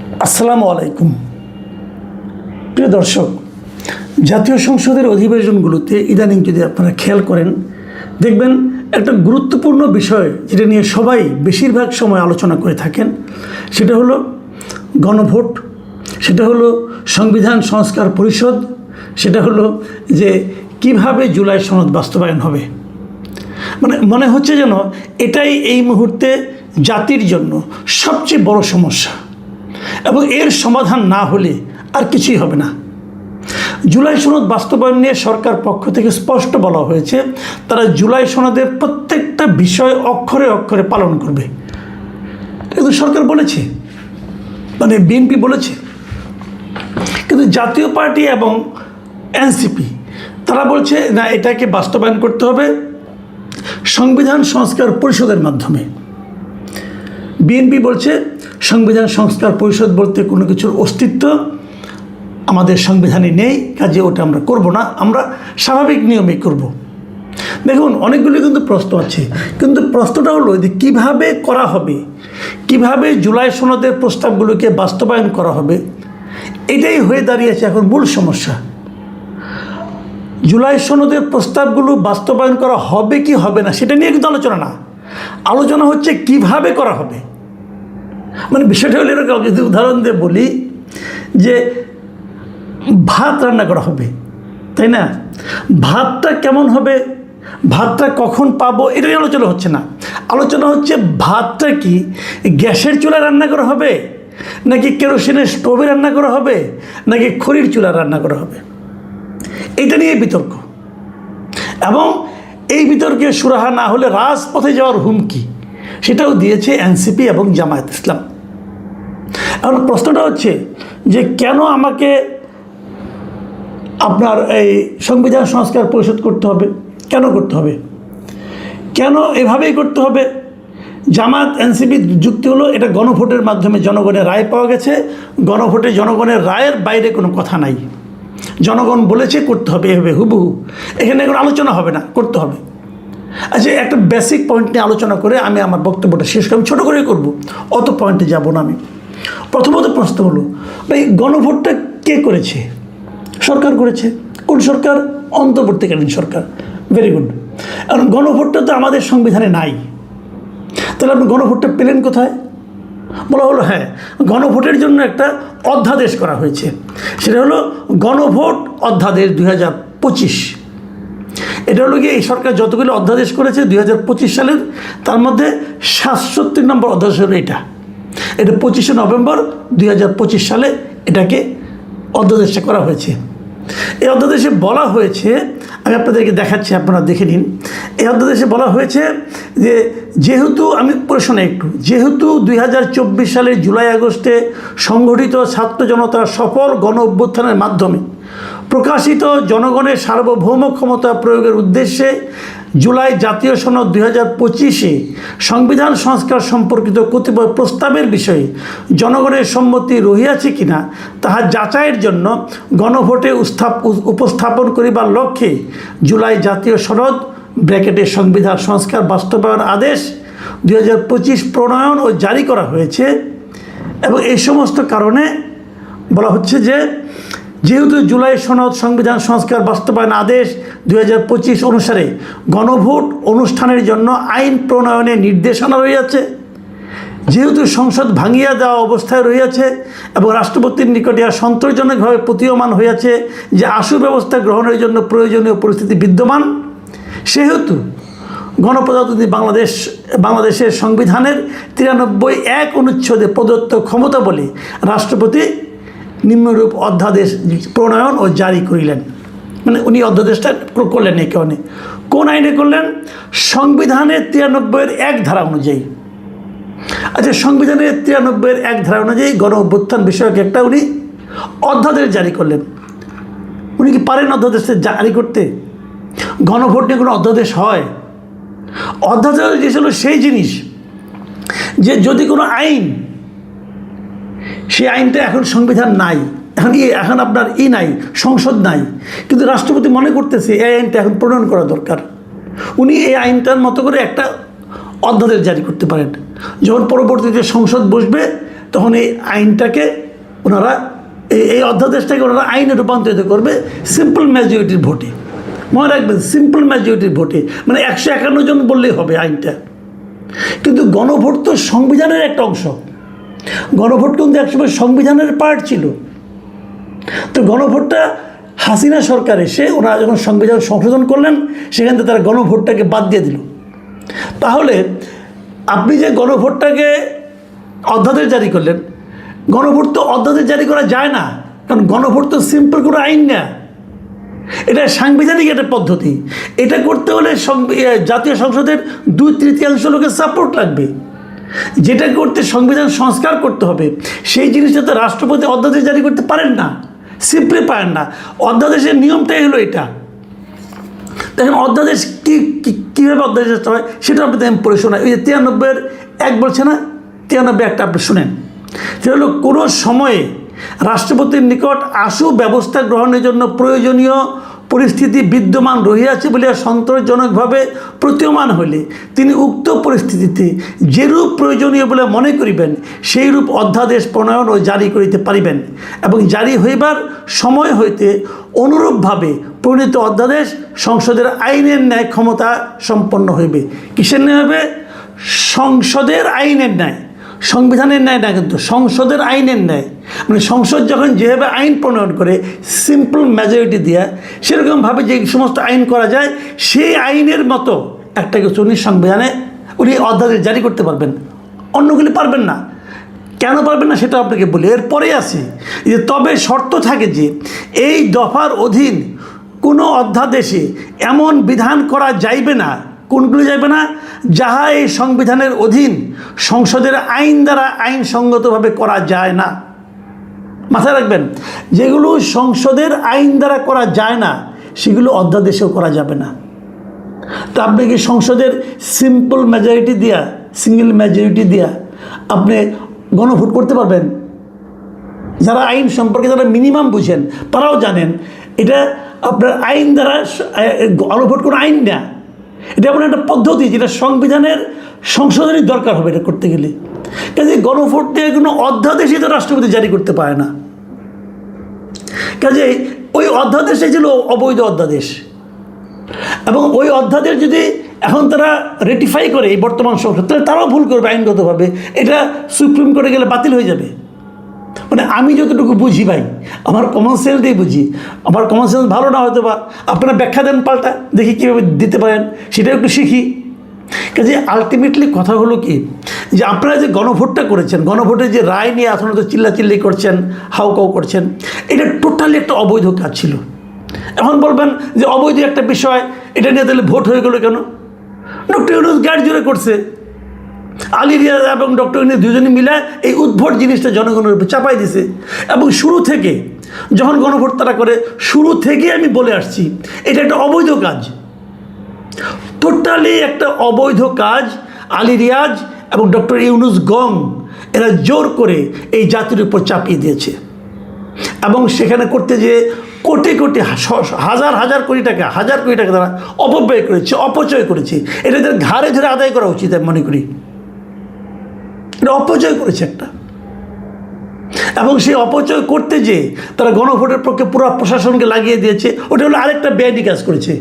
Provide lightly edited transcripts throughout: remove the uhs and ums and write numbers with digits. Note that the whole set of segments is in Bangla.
আসসালামু আলাইকুম। প্রিয় দর্শক, জাতীয় সংসদের অধিবেশনগুলোতে ইদানিং যদি আপনারা খেয়াল করেন, দেখবেন একটা গুরুত্বপূর্ণ বিষয় যেটা নিয়ে সবাই বেশিরভাগ সময় আলোচনা করে থাকেন, সেটা হলো গণভোট, সেটা হলো সংবিধান সংস্কার পরিষদ, সেটা হলো যে কিভাবে জুলাই সনদ বাস্তবায়ন হবে। মনে হচ্ছে যেন এটাই এই মুহূর্তে জাতির জন্য সবচেয়ে বড় সমস্যা এবং এর সমাধান না হলে আর কিছুই হবে না। জুলাই সনদ বাস্তবায়ন নিয়ে সরকার পক্ষ থেকে স্পষ্ট বলা হয়েছে, তারা জুলাই সনদের প্রত্যেকটা বিষয় অক্ষরে অক্ষরে পালন করবে। কিন্তু সরকার বলেছে, বিএনপি বলেছে, কিন্তু জাতীয় পার্টি এবং এনসিপি তারা বলছে না, এটাকে বাস্তবায়ন করতে হবে সংবিধান সংস্কার পরিষদের মাধ্যমে। বিএনপি বলছে সংবিধান সংস্কার পরিষদ বলতে কোনো কিছুর অস্তিত্ব আমাদের সংবিধানে নেই, কাজে ওটা আমরা করব না, আমরা স্বাভাবিক নিয়মে করব। দেখুন, অনেকগুলি কিন্তু প্রশ্ন আছে, কিন্তু প্রশ্নটা হলো যে কীভাবে করা হবে, কিভাবে জুলাই সনদের প্রস্তাবগুলোকে বাস্তবায়ন করা হবে, এটাই হয়ে দাঁড়িয়েছে এখন মূল সমস্যা। জুলাই সনদের প্রস্তাবগুলো বাস্তবায়ন করা হবে কি হবে না সেটা নিয়ে কিন্তু আলোচনা না, আলোচনা হচ্ছে কিভাবে করা হবে। বিষয়টা হলো এরকম, যদি উদাহরণ দিয়ে বলি যে ভাত রান্না করা হবে, তাই না? ভাতটা কেমন হবে, ভাতটা কখন পাবো, এটা নিয়ে আলোচনা হচ্ছে না। আলোচনা হচ্ছে ভাতটা কি গ্যাসের চুলায় রান্না করা হবে, নাকি কেরোসিনের স্টোভে রান্না করা হবে, নাকি খড়ির চুলায় রান্না করা হবে, এটা নিয়ে বিতর্ক। এবং এই বিতর্কে সুরাহা না হলে রাজপথে যাওয়ার হুমকি সেটাও দিয়েছে এনসিপি এবং জামায়াত ইসলাম। এখন প্রশ্নটা হচ্ছে যে কেন আমাকে আপনার এই সংবিধান সংস্কার পরিষদ করতে হবে, কেন করতে হবে, কেন এভাবেই করতে হবে? জামায়াত এনসিপি যুক্তি হলো এটা গণভোটের মাধ্যমে জনগণের রায় পাওয়া গেছে, গণভোটে জনগণের রায়ের বাইরে কোনো কথা নাই, জনগণ বলেছে করতে হবে এভাবে হুবহু, এখানে কোনো আলোচনা হবে না, করতে হবে। আচ্ছা, একটা বেসিক পয়েন্ট নিয়ে আলোচনা করে আমি আমার বক্তব্যটা শেষ করি, আমি ছোটো করে করব, অত পয়েন্টে যাব না আমি। প্রথমত প্রশ্ন হলো, ভাই গণভোটটা কে করেছে? সরকার করেছে। কোন সরকার? অন্তর্বর্তীকালীন সরকার। Very good. কারণ গণভোটটা তো আমাদের সংবিধানে নাই, তাহলে আপনি গণভোটটা পেলেন কোথায়? বলা হলো হ্যাঁ, গণভোটের জন্য একটা অধ্যাদেশ করা হয়েছে, সেটা হলো গণভোট অধ্যাদেশ 2025। এটা হলো গিয়ে এই সরকার যতগুলো অধ্যাদেশ করেছে 2025 সালের, তার মধ্যে 67 নম্বর অধ্যাদেশ হলো এটা 25শে নভেম্বর 2025 সালে এটাকে অধ্যাদেশটা করা হয়েছে। এই অধ্যাদেশে বলা হয়েছে, আমি আপনাদেরকে দেখাচ্ছি, আপনারা দেখে নিন। এই অধ্যাদেশে বলা হয়েছে যে যেহেতু, আমি পড়ে শোনা একটু, যেহেতু 2024 সালের জুলাই আগস্টে সংগঠিত ছাত্র জনতার সফল গণ অভ্যুত্থানের মাধ্যমে প্রকাশিত জনগণের সার্বভৌম ক্ষমতা প্রয়োগের উদ্দেশ্যে জুলাই জাতীয় সনদ 2025-এ সংবিধান সংস্কার সম্পর্কিত কতিপয় প্রস্তাবের বিষয়ে জনগণের সম্মতি রহিয়াছে কিনা তাহা যাচাইয়ের জন্য গণভোটে উপস্থাপন করিবার লক্ষ্যে জুলাই জাতীয় সনদ ব্র্যাকেটে সংবিধান সংস্কার বাস্তবায়ন আদেশ 2025 প্রণয়ন ও জারি করা হয়েছে। এবং এই সমস্ত কারণে বলা হচ্ছে যে যেহেতু জুলাই সনদ সংবিধান সংস্কার বাস্তবায়ন আদেশ 2025 অনুসারে গণভোট অনুষ্ঠানের জন্য আইন প্রণয়নের নির্দেশনা রহিয়াছে, যেহেতু সংসদ ভাঙিয়া দেওয়া অবস্থায় রহিয়াছে এবং রাষ্ট্রপতির নিকটে সন্তোষজনকভাবে প্রতীয়মান হইয়াছে যে আশু ব্যবস্থা গ্রহণের জন্য প্রয়োজনীয় পরিস্থিতি বিদ্যমান, সেহেতু গণপ্রজাতন্ত্রী বাংলাদেশের সংবিধানের 93(1) অনুচ্ছেদে প্রদত্ত ক্ষমতা বলে রাষ্ট্রপতি নিম্নরূপ অধ্যাদেশ প্রণয়ন ও জারি করিলেন। উনি অধ্যাদেশটা করলেন এই কারণে। কোন আইনে করলেন? সংবিধানের 93(1) ধারা অনুযায়ী। আচ্ছা, সংবিধানের 93(1) ধারা অনুযায়ী গণ অভ্যুত্থান বিষয়ক একটা উনি অধ্যাদেশ জারি করলেন। উনি কি পারেন অধ্যাদেশটা জারি করতে? গণভোট নিয়ে কোনো অধ্যাদেশ হয়? অধ্যাদেশ হলো সেই জিনিস যে যদি কোনো আইন, সেই আইনটা এখন সংবিধান নাই, এখন আপনার নাই, সংসদ নাই, কিন্তু রাষ্ট্রপতি মনে করতেছে এই আইনটা এখন প্রণয়ন করা দরকার, উনি এই আইনটার মতো করে একটা অধ্যাদেশ জারি করতে পারেন। যখন পরবর্তীতে সংসদ বসবে তখন এই আইনটাকে ওনারা এই অধ্যাদেশটাকে ওনারা আইনে রূপান্তরিত করবে সিম্পল মেজরিটির ভোটে। মনে রাখবেন, সিম্পল মেজরিটির ভোটে, মানে 151 জন বললেই হবে আইনটা। কিন্তু গণভোট তো সংবিধানের একটা অংশ। গণভোট কিন্তু একসময় সংবিধানের পার্ট ছিল। তো গণভোটটা হাসিনা সরকার এসে ওনারা যখন সংবিধান সংশোধন করলেন, সেখান থেকে তারা গণভোটটাকে বাদ দিয়ে দিল। তাহলে আপনি যে গণভোটটাকে অধ্যাদেশ জারি করলেন, গণভোট তো অধ্যাদেশ জারি করা যায় না, কারণ গণভোট তো সিম্পল কোনো আইন না, এটা সাংবিধানিক একটা পদ্ধতি। এটা করতে হলে জাতীয় সংসদের 2/3 লোকের সাপোর্ট লাগবে। যেটা করতে সংবিধান সংস্কার করতে হবে, সেই জিনিসটা তো রাষ্ট্রপতি অধ্যাদেশ জারি করতে পারেন না, সিম্পলি পারেন না। অধ্যাদেশের নিয়মটাই হলো এটা। দেখেন অধ্যাদেশ কীভাবে অধ্যাদেশ হয় সেটা আপনি আমি পড়ে শোনাই। ওই যে 93 1 বলছে না, 93 একটা আপনি শুনেন। সেটা হলো কোনো সময়ে রাষ্ট্রপতির নিকট আশু ব্যবস্থা গ্রহণের জন্য প্রয়োজনীয় পরিস্থিতি বিদ্যমান রহিয়াছে বলিয়া সন্তোষজনকভাবে প্রতীয়মান হইলে তিনি উক্ত পরিস্থিতিতে যেরূপ প্রয়োজনীয় বলে মনে করিবেন সেইরূপ অধ্যাদেশ প্রণয়ন ও জারি করিতে পারিবেন, এবং জারি হইবার সময় হইতে অনুরূপভাবে প্রণীত অধ্যাদেশ সংসদের আইনের ন্যায় ক্ষমতা সম্পন্ন হইবে। কিসের ন্যায় হবে? সংসদের আইনের ন্যায়, সংবিধানের ন্যায় না, কিন্তু সংসদের আইনের ন্যায়। মানে সংসদ যখন যেভাবে আইন প্রণয়ন করে সিম্পল মেজরিটি দিয়া, সেরকমভাবে যে সমস্ত আইন করা যায়, সেই আইনের মতো একটা কিছু উনি সংবিধানে উনি অধ্যাদেশ জারি করতে পারবেন, অন্যগুলি পারবেন না। কেন পারবেন না সেটা আপনাকে বলি, এরপরে আসি যে তবে শর্ত থাকে যে এই দফার অধীন কোনো অধ্যাদেশে এমন বিধান করা যাইবে না, কোনগুলো যাইবে না? যাহা এই সংবিধানের অধীন সংসদের আইন দ্বারা আইনসঙ্গতভাবে করা যায় না। মাথায় রাখবেন, যেগুলো সংসদের আইন দ্বারা করা যায় না সেগুলো অধ্যাদেশেও করা যাবে না। তো আপনি কি সংসদের সিম্পল মেজরিটি দিয়া, সিঙ্গেল মেজরিটি দিয়া আপনি গণভোট করতে পারবেন? যারা আইন সম্পর্কে যারা মিনিমাম বুঝেন তারাও জানেন এটা আপনার আইন দ্বারা গণভোট কোনো আইন না, এটা এমন একটা পদ্ধতি যেটা সংশোধনের দরকার হবে এটা করতে গেলে। কাজে গণভোট দিয়ে কোনো অধ্যাদেশই তো রাষ্ট্রপতি জারি করতে পারে না। কাজে ওই অধ্যাদেশে ছিল অবৈধ অধ্যাদেশ, এবং ওই অধ্যাদেশ যদি এখন তারা রেটিফাই করে এই বর্তমান সংসদ, তাহলে তারাও ভুল করবে আইনগতভাবে, এটা সুপ্রিম কোর্টে গেলে বাতিল হয়ে যাবে। মানে আমি যতটুকু বুঝি ভাই, আমার কমন সেন্স দিয়ে বুঝি, আমার কমন সেন্স ভালো না হয়তো বা আপনারা ব্যাখ্যা দেন পাল্টা, দেখি কীভাবে দিতে পারেন, সেটা একটু শিখি। কাজে আলটিমেটলি কথা হলো কি, যে আপনারা যে গণভোটটা করেছেন, গণভোটের যে রায় নিয়ে এখন তো চিল্লাচিল্লি করছেন, হাউকাউ করছেন, এটা টোটালি একটা অবৈধ কাজ ছিল। এখন বলবেন যে অবৈধ একটা বিষয়, এটা নিয়ে তাহলে ভোট হয়ে গেলো কেন? ডক্টর ইউনূস গাড়ি জোরে করছে, আলী রিয়াজ এবং ডক্টর ইউনূস দুজনে মিলে এই উদ্ভট জিনিসটা জনগণের উপর চাপাই দিছে। এবং শুরু থেকে যখন গণভোট তারা করে, শুরু থেকে আমি বলে আসছি এটা একটা অবৈধ কাজ, টোটালি একটা অবৈধ কাজ। আলী রিয়াজ এবং ডক্টর ইউনূস গং এরা জোর করে এই জাতির উপর চাপিয়ে দিয়েছে, এবং সেখানে করতে যেয়ে কোটি কোটি হাজার কোটি টাকা তারা অপব্যয় করেছে, অপচয় করেছে। এটা তাদের ঘাড়ে ধরে আদায় করা উচিত আমি মনে করি। এটা অপচয় করেছে একটা, এবং সেই অপচয় করতে যেয়ে তারা গণভোটের পক্ষে পুরো প্রশাসনকে লাগিয়ে দিয়েছে। ওটা হলো আরেকটা বেআইনি কাজ করেছে,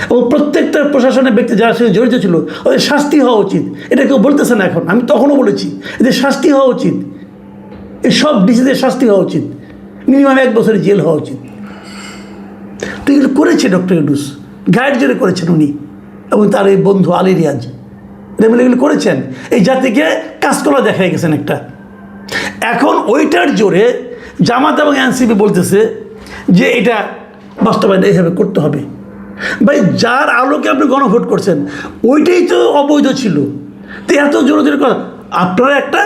এবং প্রত্যেকটা প্রশাসনের ব্যক্তি যারা সঙ্গে জড়িত ছিল ওদের শাস্তি হওয়া উচিত। এটা কেউ বলতেছে না এখন, আমি তখনও বলেছি এদের শাস্তি হওয়া উচিত, এই সব ডিসিদের শাস্তি হওয়া উচিত, মিনিমাম 1 বছরের জেল হওয়া উচিত। তো এগুলো করেছে ডক্টর ইউনূস, গাইড জোরে করেছেন উনি এবং তার এই বন্ধু আলী রিয়াজ, এরা মিলে এগুলো করেছেন, এই জাতিকে কাজকলা দেখাই গেছেন একটা। এখন ওইটার জোরে জামাত এবং এনসিপি বলতেছে যে এটা বাস্তবায়ন এইভাবে করতে হবে। ভাই, যার আলোকে আপনি গণভোট করছেন ওইটাই তো অবৈধ ছিল, তো এত জোরে জোরে কথা। আপনারা একটা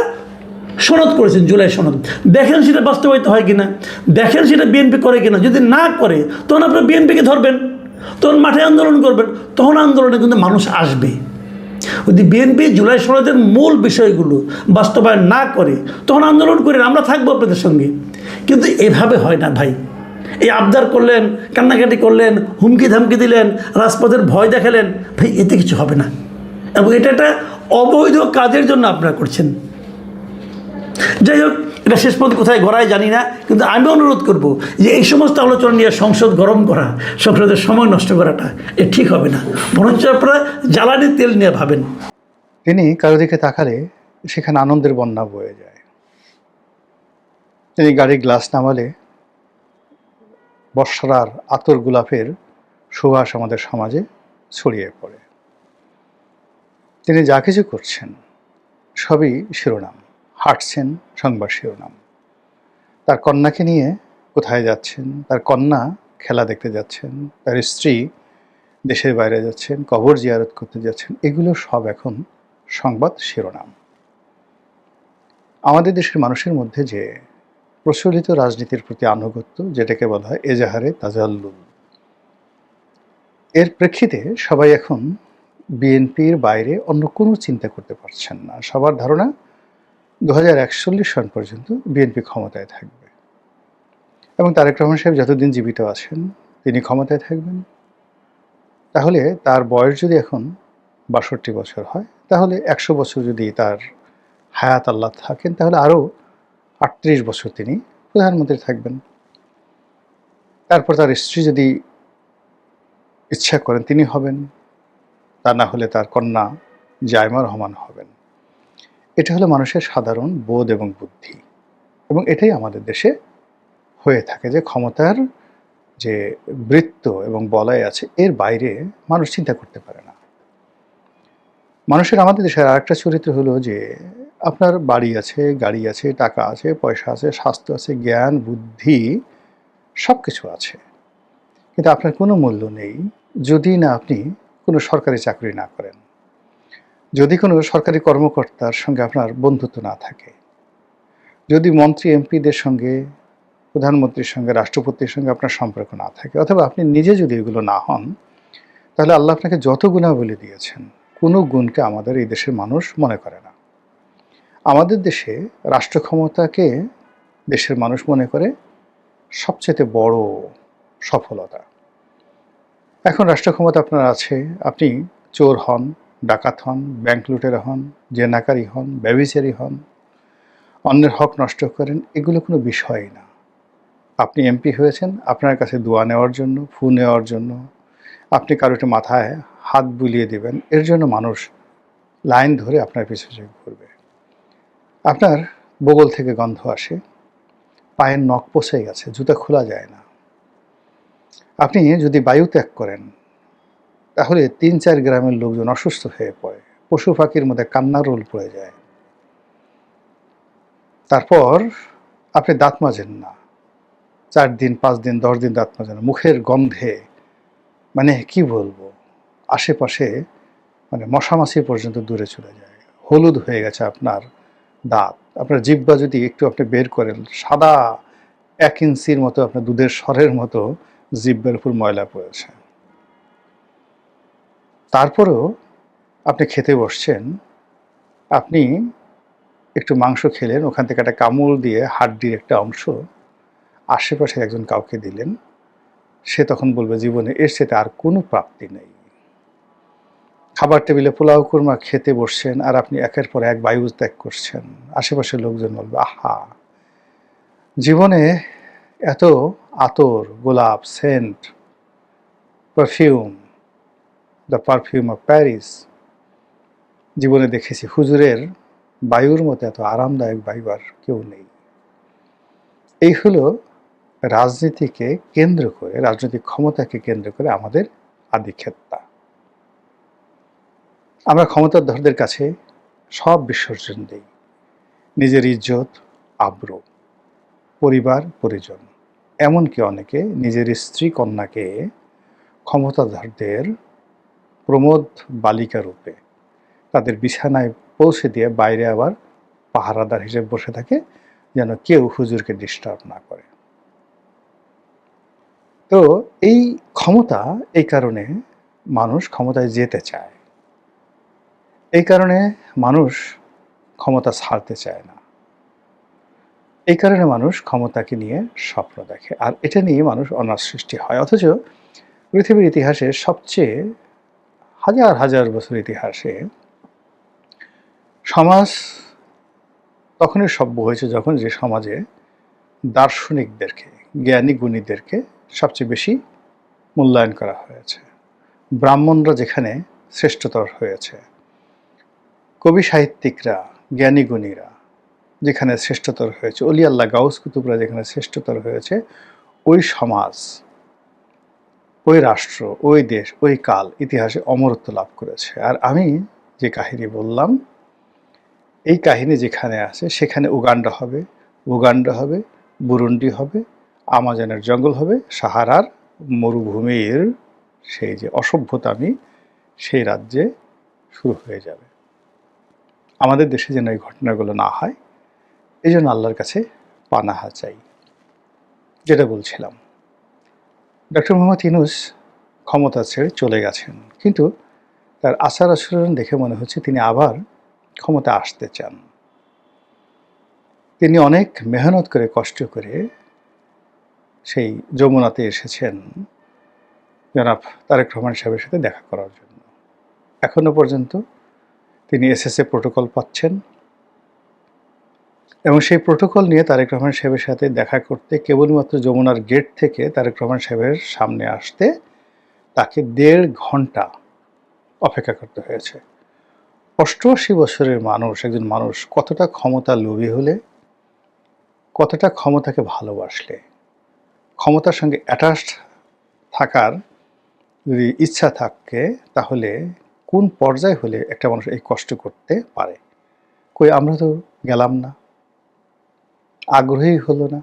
সনদ করেছেন, জুলাই সনদ, দেখেন সেটা বাস্তবায়িত হয় কিনা, দেখেন সেটা বিএনপি করে কিনা। যদি না করে তখন আপনারা বিএনপিকে ধরবেন, তখন মাঠে আন্দোলন করবেন, তখন আন্দোলনে কিন্তু মানুষ আসবে। যদি বিএনপি জুলাই সনদের মূল বিষয়গুলো বাস্তবায়ন না করে তখন আন্দোলন করেন, আমরা থাকবো আপনাদের সঙ্গে। কিন্তু এভাবে হয় না ভাই, এই আবদার করলেন, কান্নাকাটি করলেন, হুমকি ধামকি দিলেন, রাজপথের ভয় দেখালেন, ভাই এতে কিছু হবে না। এবং এটা একটা অবৈধ কাজের জন্য আপনারা করছেন। যাই হোক, এটা শেষ পর্যন্ত কোথায় গড়ায় জানি না, কিন্তু আমি অনুরোধ করব যে এই সমস্ত আলোচনা নিয়ে সংসদ গরম করা, সংসদের সময় নষ্ট করাটা এ ঠিক হবে না। বরঞ্চ আপনারা জ্বালানির তেল নিয়ে ভাবেন। তিনি কারো দিকে তাকালে সেখানে আনন্দের বন্যা বয়ে যায়। তিনি গাড়ির গ্লাস নামালে বর্ষার আতর গোলাপের সুবাস আমাদের সমাজে ছড়িয়ে পড়ে। তিনি যা কিছু করছেন সবই শিরোনাম, হাঁটছেন সংবাদ শিরোনাম। তার কন্যাকে নিয়ে কোথায় যাচ্ছেন, তার কন্যা খেলা দেখতে যাচ্ছেন, তার স্ত্রী দেশের বাইরে যাচ্ছেন, কবর জিয়ারত করতে যাচ্ছেন, এগুলো সব এখন সংবাদ শিরোনাম। আমাদের দেশের মানুষের মধ্যে যে প্রচলিত রাজনীতির প্রতি আনুগত্য, যেটাকে বলা হয় এজাহারে তাজাল্লুল, এর প্রেক্ষিতে সবাই এখন বিএনপির বাইরে অন্য কোনো চিন্তা করতে পারছেন না। সবার ধারণা 2041 সন পর্যন্ত বিএনপি ক্ষমতায় থাকবে এবং তারেক রহমান সাহেব যতদিন জীবিত আছেন তিনি ক্ষমতায় থাকবেন। তাহলে তার বয়স যদি এখন 62 বছর হয়, তাহলে 100 বছর যদি তার হায়াত আল্লাহ থাকেন, তাহলে আরও 38 বছর তিনি প্রধানমন্ত্রী থাকবেন। তারপর তার স্ত্রী যদি ইচ্ছা করেন তিনি হবেন, তা না হলে তার কন্যা জায়মা রহমান হবেন। এটা হলো মানুষের সাধারণ বোধ এবং বুদ্ধি, এবং এটাই আমাদের দেশে হয়ে থাকে যে ক্ষমতার যে বৃত্ত এবং বলয় আছে এর বাইরে মানুষ চিন্তা করতে পারে না। মানুষের আমাদের দেশের আরেকটা চরিত্র হলো যে আপনার বাড়ি আছে, গাড়ি আছে, টাকা আছে, পয়সা আছে, স্বাস্থ্য আছে, জ্ঞান বুদ্ধি সব কিছু আছে, কিন্তু আপনার কোনো মূল্য নেই যদি না আপনি কোনো সরকারি চাকরি না করেন, যদি কোনো সরকারি কর্মকর্তার সঙ্গে আপনার বন্ধুত্ব না থাকে, যদি মন্ত্রী এমপিদের সঙ্গে, প্রধানমন্ত্রীর সঙ্গে, রাষ্ট্রপতির সঙ্গে আপনার সম্পর্ক না থাকে, অথবা আপনি নিজে যদি এগুলো না হন, তাহলে আল্লাহ আপনাকে যত গুণাবলী দিয়েছেন কোনো গুণকে আমাদের এই দেশের মানুষ মনে করে না। আমাদের দেশে রাষ্ট্র ক্ষমতাকে দেশের মানুষ মনে করে সবচেয়ে বড় সফলতা। এখন রাষ্ট্র ক্ষমতা আপনার আছে, আপনি চোর হন, ডাকাত হন, ব্যাংক লুটেরা হন, জেনাকারী হন, ব্যভিচারী হন, অন্যের হক নষ্ট করেন, এগুলো কোনো বিষয়ই না। আপনি এমপি হয়েছেন আপনার কাছে দোয়া নেওয়ার জন্য, ফু নেওয়ার জন্য, আপনি কারোটা মাথায় হাত বুলিয়ে দেবেন, এর জন্য মানুষ লাইন ধরে আপনার পিছনে ঘুরবে। আপনার বগল থেকে গন্ধ আসে, পায়ের নখ পচে গেছে, জুতা খোলা যায় না। আপনি যদি বায়ু ত্যাগ করেন তাহলে 3-4 গ্রামের লোকজন অসুস্থ হয়ে পড়ে, পশু পাখির মধ্যে কান্নার রোল পড়ে যায়। তারপর আপনি দাঁত মাজেন না, 4 দিন 5 দিন 10 দিন দাঁত মাজেন না, মুখের গন্ধে মানে কি বলবো, আশেপাশে মানে মশামাছি পর্যন্ত দূরে চলে যায়, হলুদ হয়ে গেছে আপনার দাঁত। আপনার জিহ্বা যদি একটু আপনি বের করেন, সাদা 1 ইঞ্চির মতো আপনার দুধের স্বরের মতো জিহ্বার উপর ময়লা পড়েছে। তারপরেও আপনি খেতে বসছেন, আপনি একটু মাংস খেলেন, ওখান থেকে একটা কামড় দিয়ে হাড্ডির একটা অংশ আশেপাশে একজন কাউকে দিলেন, সে তখন বলবে জীবনে এর সাথে আর কোনো প্রাপ্তি নেই। খাবার টেবিলে পোলাও কুরমা খেতে বসছেন আর আপনি একের পর এক বায়ু ত্যাগ করছেন, আশেপাশের লোকজন বলবে আহা, জীবনে এত আতর, গোলাপ, scent, perfume, the perfume of Paris জীবনে দেখেছি, হুজুরের বায়ুর মতো এত আরামদায়ক বায়ু আর কেউ নেই। এই হলো রাজনীতিকে কেন্দ্র করে, রাজনৈতিক ক্ষমতাকে কেন্দ্র করে আমাদের আধিক্ষেত্তা। আমরা ক্ষমতাধরদের কাছে সব বিসর্জন দিই, নিজের ইজ্জত, আব্রু, পরিবার পরিজন, এমনকি অনেকে নিজের স্ত্রী কন্যাকে ক্ষমতাধরদের প্রমোদ বালিকা রূপে তাদের বিছানায় পৌঁছে দিয়ে বাইরে আবার পাহারাদার হিসেবে বসে থাকে, যেন কেউ হুজুরকে ডিস্টার্ব না করে। তো এই ক্ষমতা, এই কারণে মানুষ ক্ষমতায় যেতে চায়, এই কারণে মানুষ ক্ষমতা ছাড়তে চায় না, এই কারণে মানুষ ক্ষমতাকে নিয়ে স্বপ্ন দেখে, আর এটা নিয়ে মানুষ অনার সৃষ্টি হয়। অথচ পৃথিবীর ইতিহাসে সবচেয়ে হাজার হাজার বছর ইতিহাসে তখনই সভ্য হয়েছে যখন যে সমাজে দার্শনিকদেরকে, জ্ঞানী গুণীদেরকে সবচেয়ে বেশি মূল্যায়ন করা হয়েছে, ব্রাহ্মণরা যেখানে শ্রেষ্ঠতর হয়েছে, কবি সাহিত্যিকরা, জ্ঞানী গুণীরা যেখানে শ্রেষ্ঠতর হয়েছে, অলি আল্লাহ গাউস কুতুবরা যেখানে শ্রেষ্ঠতর হয়েছে, ওই সমাজ, ওই রাষ্ট্র, ওই দেশ, ওই কাল ইতিহাসে অমরত্ব লাভ করেছে। আর আমি যে কাহিনী বললাম, এই কাহিনী যেখানে আছে সেখানে উগান্ডা হবে, বুরুন্ডি হবে, আমাজনের জঙ্গল হবে, সাহারার মরুভূমির সেই যে অসভ্যতামি সেই রাজ্যে শুরু হয়ে যাবে। আমাদের দেশে যেন এই ঘটনাগুলো না হয়, এই জন্য আল্লাহর কাছে পানাহা চাই। যেটা বলছিলাম, ডক্টর মোহাম্মদ ইউনূস ক্ষমতা ছেড়ে চলে গেছেন, কিন্তু তার আচার আচরণ দেখে মনে হচ্ছে তিনি আবার ক্ষমতা আসতে চান। তিনি অনেক মেহনত করে, কষ্ট করে সেই যমুনাতে এসেছেন জনাব তারেক রহমান সাহেবের সাথে দেখা করার জন্য। এখনো পর্যন্ত তিনি এসএসএ প্রোটোকল পাচ্ছেন, এবং সেই প্রোটোকল নিয়ে তারেক রহমান সাহেবের সাথে দেখা করতে কেবলমাত্র যমুনার গেট থেকে তারেক রহমান সাহেবের সামনে আসতে তাকে 1.5 ঘন্টা অপেক্ষা করতে হয়েছে। 88 বছরের মানুষ, একজন মানুষ কতটা ক্ষমতা লোভী হলে, কতটা ক্ষমতাকে ভালোবাসলে, ক্ষমতার সঙ্গে অ্যাটাচড থাকার যদি ইচ্ছা থাকে, তাহলে কোন পর্যায়ে হলে একটা মানুষ এই কষ্ট করতে পারে? কই আমরা তো গেলাম না, আগ্রহী হলো না,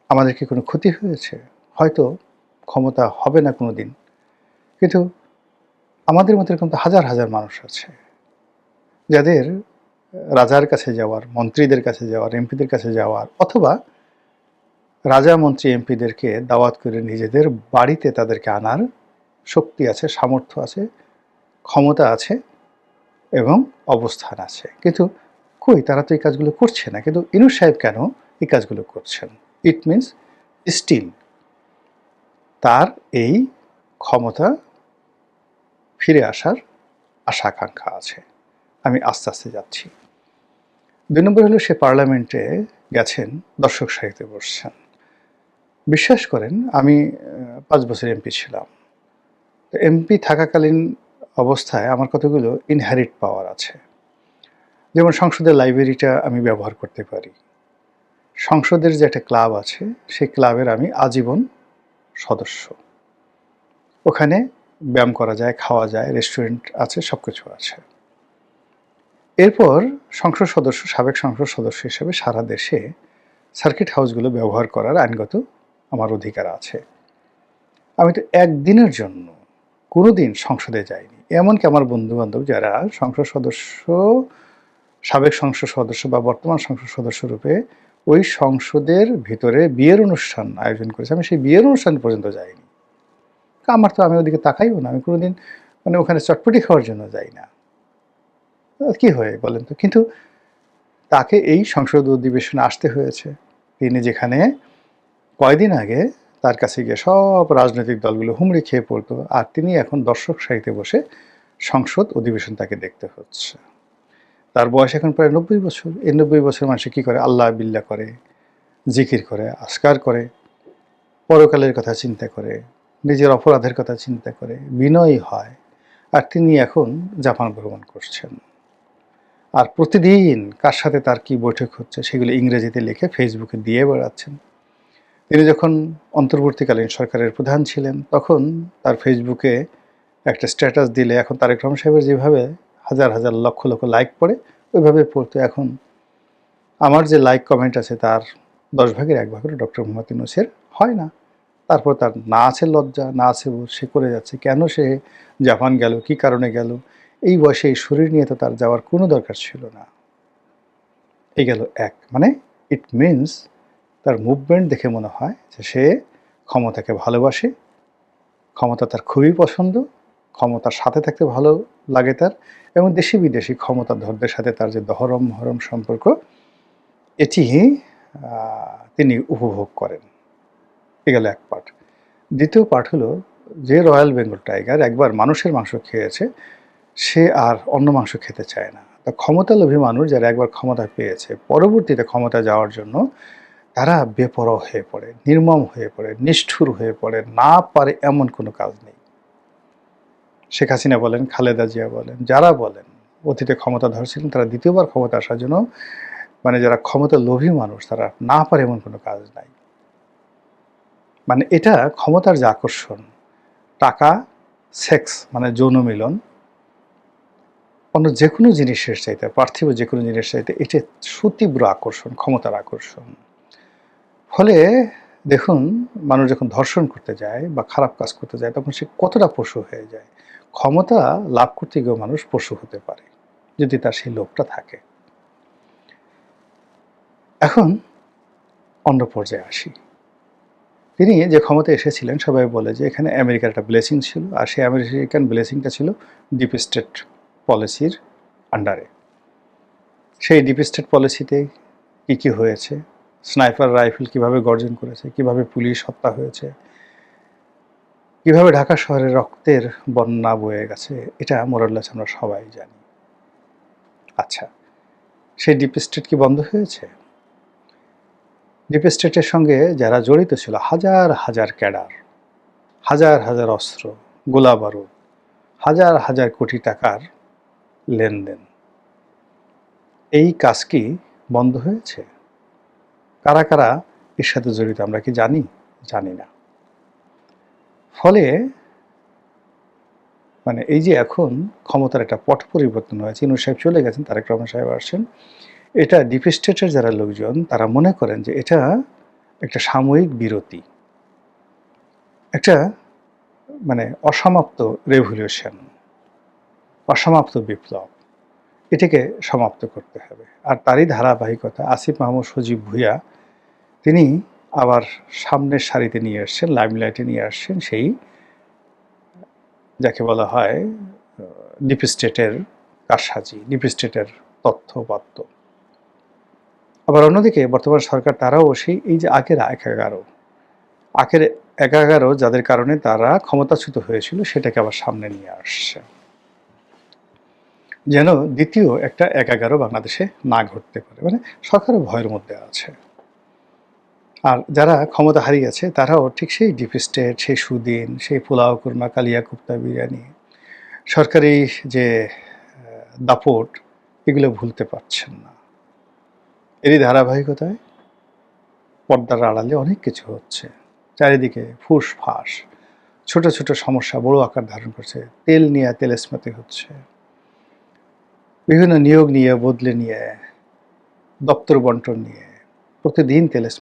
আমাদের কি কোনো ক্ষতি হয়েছে? হয়তো ক্ষমতা হবে না কোনো দিন, কিন্তু আমাদের মতো এরকম তো হাজার হাজার মানুষ আছে যাদের রাজার কাছে যাওয়ার, মন্ত্রীদের কাছে যাওয়ার, এমপিদের কাছে যাওয়ার, অথবা রাজা মন্ত্রী এমপিদেরকে দাওয়াত করে নিজেদের বাড়িতে তাদেরকে আনার শক্তি আছে, সামর্থ্য আছে, ক্ষমতা আছে এবং অবস্থান আছে। কিন্তু কই, তারা তো এই কাজগুলো করছে না। কিন্তু ইউনূস সাহেব কেন এই কাজগুলো করছেন? ইট মিনস স্টিল তার এই ক্ষমতা ফিরে আসার আশা আকাঙ্ক্ষা আছে। আমি আস্তে আস্তে যাচ্ছি। 2 নম্বর হলো, সে পার্লামেন্টে গেছেন, দর্শক সারিতে বসছেন। বিশ্বাস করেন, আমি 5 বছর এমপি ছিলাম। এমপি থাকাকালীন অবস্থায় আমার কতগুলো ইনহেরিট পাওয়ার আছে। যেমন সংসদের লাইব্রেরিটা আমি ব্যবহার করতে পারি। সংসদের যে একটা ক্লাব আছে, সেই ক্লাবের আমি আজীবন সদস্য। ওখানে ব্যায়াম করা যায়, খাওয়া যায়, রেস্টুরেন্ট আছে, সব কিছু আছে। এরপর সংসদ সদস্য, সাবেক সংসদ সদস্য হিসেবে সারা দেশে সার্কিট হাউসগুলো ব্যবহার করার আইনগত আমার অধিকার আছে। আমি তো একদিনের জন্য কোনোদিন সংসদে যাইনি। এমনকি আমার বন্ধুবান্ধব যারা সংসদ সদস্য, সাবেক সংসদ সদস্য বা বর্তমান সংসদ সদস্য রূপে ওই সংসদের ভিতরে বিয়ের অনুষ্ঠান আয়োজন করেছে, আমি সেই বিয়ের অনুষ্ঠান পর্যন্ত যাইনি। আমার তো, আমি ওদিকে তাকাইও না। আমি কোনোদিন ওখানে চটপটি খাওয়ার জন্য যাই না। কি হয় বলেন তো? কিন্তু তাকে এই সংসদ অধিবেশনে আসতে হয়েছে। তিনি যেখানে কয়দিন আগে তার কাছে গিয়ে সব রাজনৈতিক দলগুলো হুমড়ি খেয়ে পড়তো, আর তিনি এখন দর্শক সারিতে বসে সংসদ অধিবেশন তাকে দেখতে হচ্ছে। তার বয়স এখন প্রায় 90 বছর। এই 90 বছর মানুষ কী করে? আল্লাহ বিল্লাহ করে, জিকির করে, আজকার করে, পরকালের কথা চিন্তা করে, নিজের অপরাধের কথা চিন্তা করে, বিনয়ী হয়। আর তিনি এখন জাপান ভ্রমণ করছেন, আর প্রতিদিন কার সাথে তার কি বৈঠক হচ্ছে সেগুলো ইংরেজিতে লিখে ফেসবুকে দিয়ে বেড়াচ্ছেন। তিনি যখন অন্তর্বর্তীকালীন সরকারের প্রধান ছিলেন, তখন তার ফেসবুকে একটা স্ট্যাটাস দিলে এখন তারেক রহমান সাহেবের যেভাবে হাজার হাজার লক্ষ লক্ষ লাইক পড়ে, ওইভাবে পড়তো। এখন আমার যে লাইক কমেন্ট আছে তার 10 ভাগের 1 ভাগের ডক্টর মোহাম্মদ ইউনূসের হয় না। তারপর তার না আছে লজ্জা, না আছে বোধ, সে করে যাচ্ছে। কেন সে জাপান গেল, কী কারণে গেল? এই বয়সে এই শরীর নিয়ে তো তার যাওয়ার কোনো দরকার ছিল না। এই গেল এক, ইট মিনস তার মুভমেন্ট দেখে মনে হয় যে সে ক্ষমতাকে ভালোবাসে, ক্ষমতা তার খুবই পছন্দ, ক্ষমতার সাথে থাকতে ভালো লাগে তার, এবং দেশি বিদেশি ক্ষমতাধরদের সাথে তার যে দহরম মহরম সম্পর্ক, এটি তিনি উপভোগ করেন। এ গেল এক পার্ট। দ্বিতীয় পার্ট হলো, যে রয়্যাল বেঙ্গল টাইগার একবার মানুষের মাংস খেয়েছে, সে আর অন্য মাংস খেতে চায় না। তা ক্ষমতালোভী মানুষ যারা একবার ক্ষমতা পেয়েছে, পরবর্তীতে ক্ষমতা যাওয়ার জন্য তারা বেপরোয়া হয়ে পড়ে, নির্মম হয়ে পড়ে, নিষ্ঠুর হয়ে পড়ে, না পারে এমন কোনো কাজ নেই। শেখ হাসিনা বলেন, খালেদা জিয়া বলেন, যারা বলেন অতীতে ক্ষমতা ধরছিলেন, তারা দ্বিতীয়বার ক্ষমতা আসার জন্য মানে যারা ক্ষমতা লোভী মানুষ, তারা না পারে এমন কোনো কাজ নাই। মানে এটা ক্ষমতার যে আকর্ষণ, টাকা, সেক্স মানে যৌন মিলন, অন্য যে কোনো জিনিসের চাইতে, পার্থিব যে কোনো জিনিসের চাইতে এটা সুতীব্র আকর্ষণ, ক্ষমতার আকর্ষণ। ফলে দেখুন, মানুষ যখন ধর্ষণ করতে যায় বা খারাপ কাজ করতে যায়, তখন সে কতটা পশু হয়ে যায়। ক্ষমতা লাভ করতে গিয়েও মানুষ পশু হতে পারে, যদি তার সেই লোভটা থাকে। এখন অন্য পর্যায়ে আসি। তিনি যে ক্ষমতায় এসেছিলেন, সবাই বলে যে এখানে আমেরিকার একটা ব্লেসিং ছিল, আর সেই আমেরিকান ব্লেসিংটা ছিল ডিপ স্টেট পলিসির আন্ডারে। সেই ডিপ স্টেট পলিসিতে কী কী হয়েছে, স্নাইপার রাইফেল কিভাবে গর্জন করেছে, কিভাবে পুলিশ হত্যা হয়েছে, কিভাবে ঢাকা শহরে রক্তের বন্যা বয়ে গেছে, এটা মোরাল্লাস আমরা সবাই জানি। আচ্ছা, সেই ডিপ স্টেট কি বন্ধ হয়েছে? ডিপ স্টেটের সঙ্গে যারা জড়িত ছিল, হাজার হাজার ক্যাডার, হাজার হাজার অস্ত্র, গোলা বারুদ, হাজার হাজার কোটি টাকার লেনদেন, এই কাজ কি বন্ধ হয়েছে? কারা কারা এর সাথে জড়িত আমরা কি জানি? জানি না। ফলে মানে এই যে এখন ক্ষমতার একটা পট পরিবর্তন হয়েছে, ইনু সাহেব চলে গেছেন, তারেক রহমান সাহেব আসছেন, এটা ডিপ স্টেটের যারা লোকজন তারা মনে করেন যে এটা একটা সাময়িক বিরতি, একটা মানে অসমাপ্ত রেভলিউশন, অসমাপ্ত বিপ্লব, এটাকে সমাপ্ত করতে হবে। আর তারই ধারাবাহিকতা আসিফ মাহমুদ সজীব ভুঁইয়া তিনি আবার সামনের সারিতে নিয়ে আসছেন, লাইমলাইটে নিয়ে আসছেন সেই যাকে বলা হয় ডিপ স্টেটের কারসাজি, ডিপ স্টেটের তথ্যপত্র। আবার অন্যদিকে বর্তমান সরকার তারাও সেই এই যে আগের 11 যাদের কারণে তারা ক্ষমতাচ্যুত হয়েছিল, সেটাকে আবার সামনে নিয়ে আসছে, যেন দ্বিতীয় একটা 11 বাংলাদেশে না ঘটতে পারে। মানে সরকারও ভয়ের মধ্যে আছে। আর যারা ক্ষমতা হারিয়েছে তারাও ঠিক সেই ডিপ স্টেট, সেই সুদিন, সেই পোলাও কুরমা, কালিয়া কুপ্তা, বিরিয়ানি, সরকারি যে দাপট, এগুলো ভুলতে পারছেন না। এরই ধারাবাহিকতায় পর্দার আড়ালে অনেক কিছু হচ্ছে, চারিদিকে ফুসফাস, ছোট ছোট সমস্যা বড় আকার ধারণ করছে। তেল নিয়ে তেলেস্মাতি হচ্ছে, বিভিন্ন নিয়োগ নিয়ে, বদলে নিয়ে, দপ্তর বন্টন নিয়ে প্রতিদিন তেলেস্মাতি